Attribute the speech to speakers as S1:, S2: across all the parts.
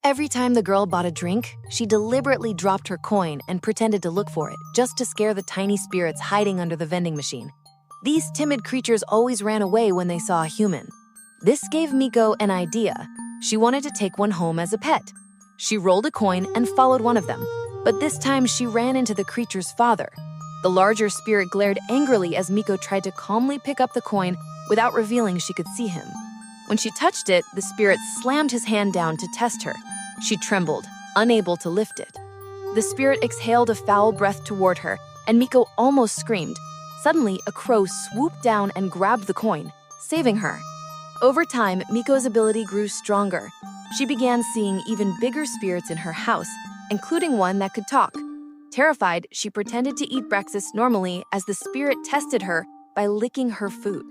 S1: Every time the girl bought a drink, she deliberately dropped her coin and pretended to look for it, just to scare the tiny spirits hiding under the vending machine. These timid creatures always ran away when they saw a human. This gave Miko an idea. She wanted to take one home as a pet. She rolled a coin and followed one of them, but this time she ran into the creature's father. The larger spirit glared angrily as Miko tried to calmly pick up the coin without revealing she could see him. When she touched it, the spirit slammed his hand down to test her. She trembled, unable to lift it. The spirit exhaled a foul breath toward her, and Miko almost screamed. Suddenly, a crow swooped down and grabbed the coin, saving her. Over time, Miko's ability grew stronger. She began seeing even bigger spirits in her house, including one that could talk. Terrified, she pretended to eat breakfast normally as the spirit tested her by licking her food.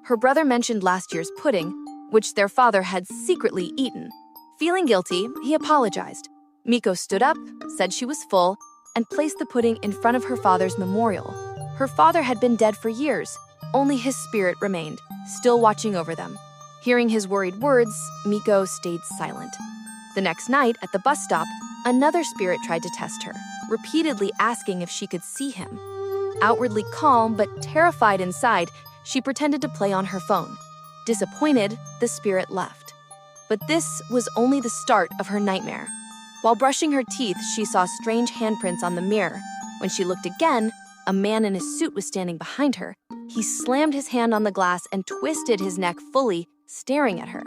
S1: Her brother mentioned last year's pudding, which their father had secretly eaten. Feeling guilty, he apologized. Miko stood up, said she was full, and placed the pudding in front of her father's memorial. Her father had been dead for years. Only his spirit remained, still watching over them. Hearing his worried words, Miko stayed silent. The next night, at the bus stop, another spirit tried to test her, repeatedly asking if she could see him. Outwardly calm but terrified inside, she pretended to play on her phone. Disappointed, the spirit left. But this was only the start of her nightmare. While brushing her teeth, she saw strange handprints on the mirror. When she looked again, a man in a suit was standing behind her. He slammed his hand on the glass and twisted his neck fully, staring at her.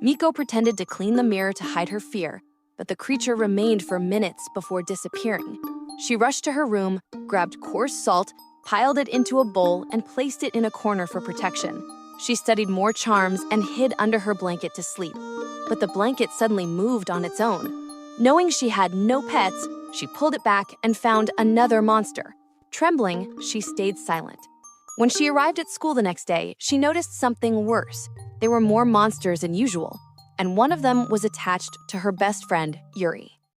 S1: Miko pretended to clean the mirror to hide her fear, but the creature remained for minutes before disappearing. She rushed to her room, grabbed coarse salt, piled it into a bowl, and placed it in a corner for protection. She studied more charms and hid under her blanket to sleep. But the blanket suddenly moved on its own. Knowing she had no pets, she pulled it back and found another monster. Trembling, she stayed silent. When she arrived at school the next day, she noticed something worse. There were more monsters than usual, and one of them was attached to her best friend, Yuri.